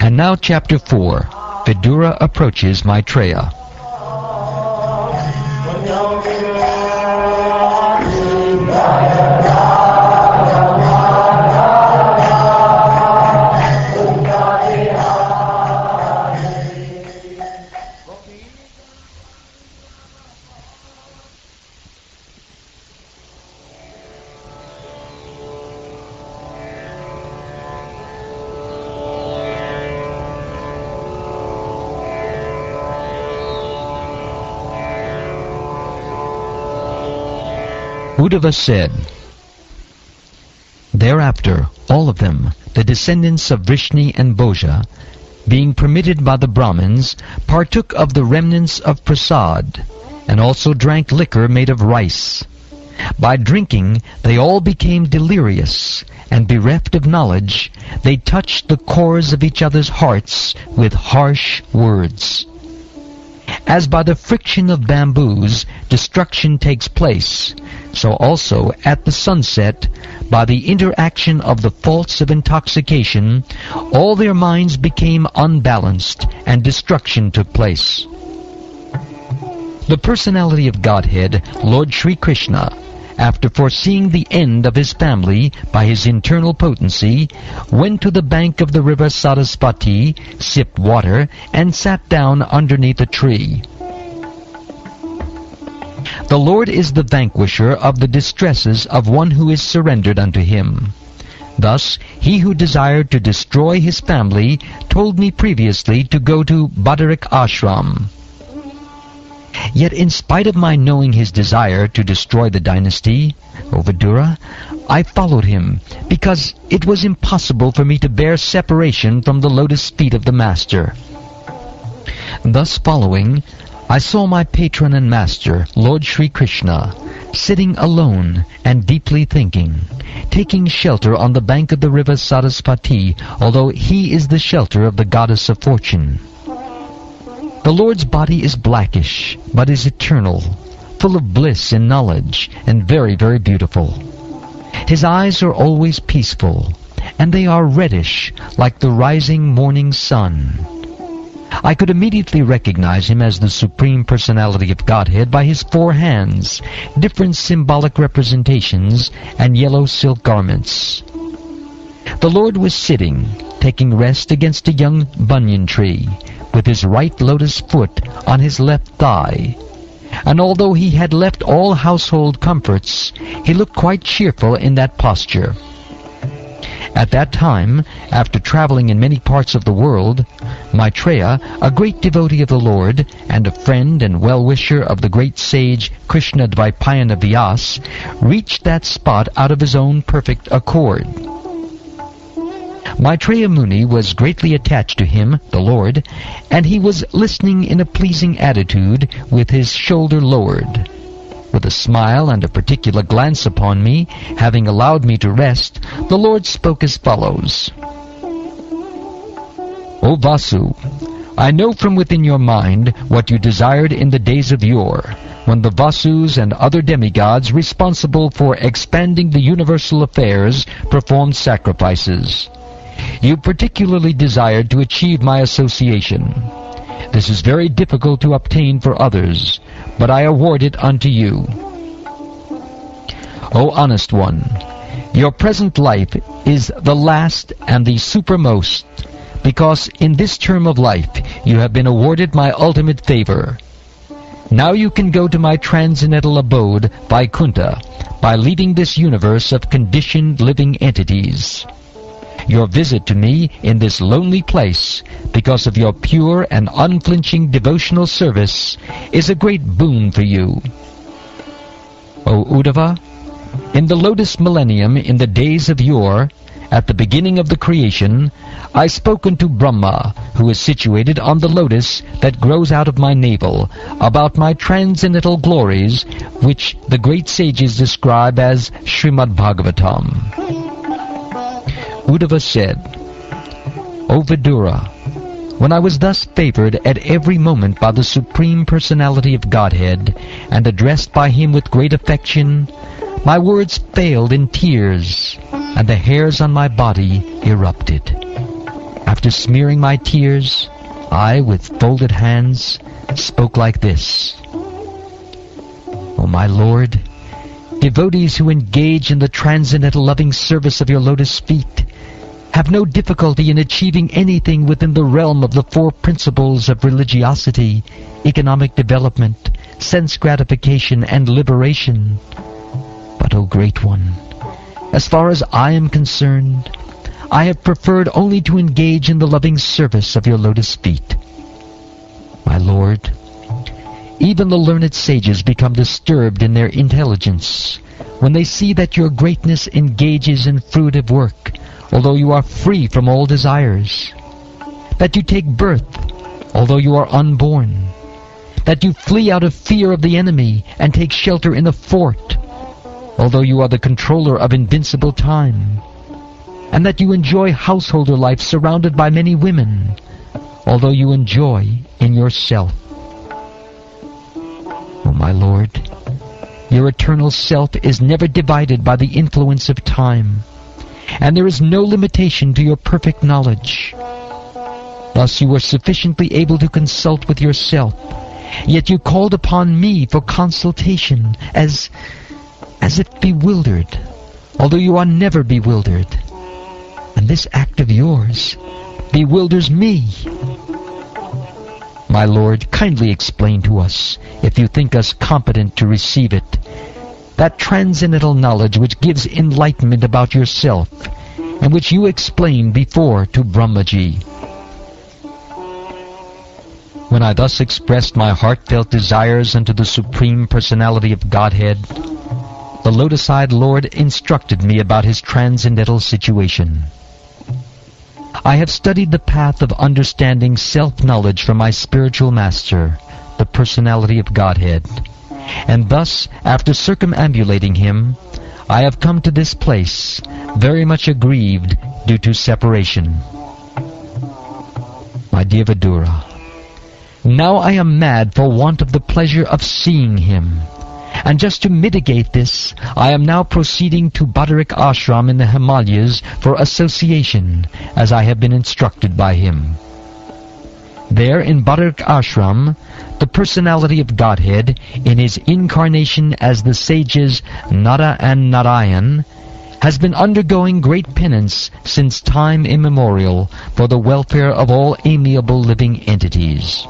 And now Chapter 4. Vidura approaches Maitreya. Uddhava said, "Thereafter, all of them, the descendants of Vrishni and Bhoja, being permitted by the Brahmins, partook of the remnants of prasad, and also drank liquor made of rice. By drinking, they all became delirious, and bereft of knowledge, they touched the cores of each other's hearts with harsh words. As by the friction of bamboos destruction takes place, so also at the sunset, by the interaction of the faults of intoxication, all their minds became unbalanced, and destruction took place." The personality of Godhead, Lord Sri Krishna, after foreseeing the end of his family by his internal potency, went to the bank of the river Sarasvati, sipped water, and sat down underneath a tree. The Lord is the vanquisher of the distresses of one who is surrendered unto him. Thus, he who desired to destroy his family told me previously to go to Badarik Ashram. Yet in spite of my knowing his desire to destroy the dynasty, O Vidura, I followed him, because it was impossible for me to bear separation from the lotus feet of the Master. Thus following, I saw my patron and master, Lord Sri Krishna, sitting alone and deeply thinking, taking shelter on the bank of the river Sarasvati, although he is the shelter of the goddess of fortune. The Lord's body is blackish, but is eternal, full of bliss and knowledge, and very, very beautiful. His eyes are always peaceful, and they are reddish, like the rising morning sun. I could immediately recognize him as the Supreme Personality of Godhead by his 4 hands, different symbolic representations, and yellow silk garments. The Lord was sitting, taking rest against a young banyan tree, with his right lotus foot on his left thigh. And although he had left all household comforts, he looked quite cheerful in that posture. At that time, after traveling in many parts of the world, Maitreya, a great devotee of the Lord, and a friend and well-wisher of the great sage Krishna Dvaipayana Vyas, reached that spot out of his own perfect accord. Maitreya Muni was greatly attached to him, the Lord, and he was listening in a pleasing attitude with his shoulder lowered. With a smile and a particular glance upon me, having allowed me to rest, the Lord spoke as follows. "O Vasu, I know from within your mind what you desired in the days of yore, when the Vasus and other demigods responsible for expanding the universal affairs performed sacrifices. You particularly desired to achieve my association. This is very difficult to obtain for others, but I award it unto you. O honest one, your present life is the last and the supermost, because in this term of life you have been awarded my ultimate favor. Now you can go to my transcendental abode, Vaikuntha, by leaving this universe of conditioned living entities. Your visit to me in this lonely place, because of your pure and unflinching devotional service, is a great boon for you. O Uddhava, in the lotus millennium in the days of yore, at the beginning of the creation, I spoke unto Brahma, who is situated on the lotus that grows out of my navel, about my transcendental glories, which the great sages describe as Srimad Bhagavatam. Uddhava said, O Vidura, when I was thus favored at every moment by the Supreme Personality of Godhead, and addressed by him with great affection, my words failed in tears, and the hairs on my body erupted. After smearing my tears, I, with folded hands, spoke like this. O my Lord, devotees who engage in the transcendental loving service of your lotus feet have no difficulty in achieving anything within the realm of the four principles of religiosity, economic development, sense gratification, and liberation. But, O Great One, as far as I am concerned, I have preferred only to engage in the loving service of your lotus feet. My Lord, even the learned sages become disturbed in their intelligence when they see that your greatness engages in fruitive work, although you are free from all desires, that you take birth, although you are unborn, that you flee out of fear of the enemy and take shelter in a fort, although you are the controller of invincible time, and that you enjoy householder life surrounded by many women, although you enjoy in yourself. O my Lord, your eternal self is never divided by the influence of time, and there is no limitation to your perfect knowledge. Thus you were sufficiently able to consult with yourself, yet you called upon me for consultation as if bewildered, although you are never bewildered. And this act of yours bewilders me. My Lord, kindly explain to us, if you think us competent to receive it, that transcendental knowledge which gives enlightenment about yourself, and which you explained before to Brahmaji. When I thus expressed my heartfelt desires unto the Supreme Personality of Godhead, the lotus-eyed Lord instructed me about his transcendental situation. I have studied the path of understanding self-knowledge from my spiritual master, the Personality of Godhead, and thus, after circumambulating him, I have come to this place, very much aggrieved due to separation. My dear Vidura, now I am mad for want of the pleasure of seeing him, and just to mitigate this, I am now proceeding to Badarik Ashram in the Himalayas for association, as I have been instructed by him. There in Badarik Ashram, the Personality of Godhead, in his incarnation as the sages Nara and Narayan, has been undergoing great penance since time immemorial for the welfare of all amiable living entities.